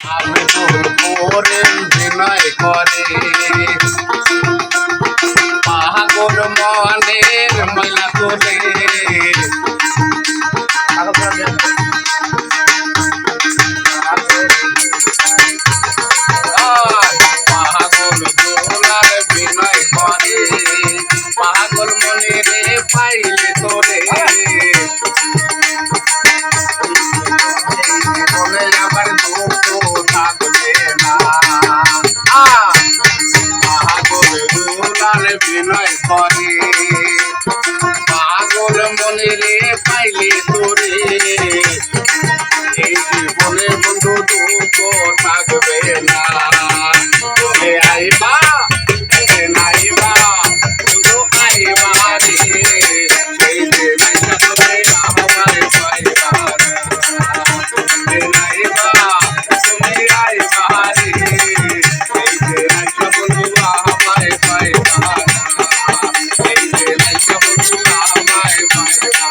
আমি করে বিনয় করে পাগল মনের ময়লা করে পাগল দোলার বিনয় করে পাগল মনে রে পাইলে তোরে বলে আবার দুঃখ থাকবে না পাগল দোলার বিনয় করে পাগল মনে রে পাইলে তোরে এই জীবনে বন্ধু দুঃখ থাকবে না বলে আইবা নাইবা বন্ধু আইবা রে সেই যে নাইবা তোরে আমায় পাইবা নাইবা তুমি আইবা রে সেই যে নাইবা বন্ধু আমায় পাইবা সেই যে নাইবা বন্ধু আমায় পাইবা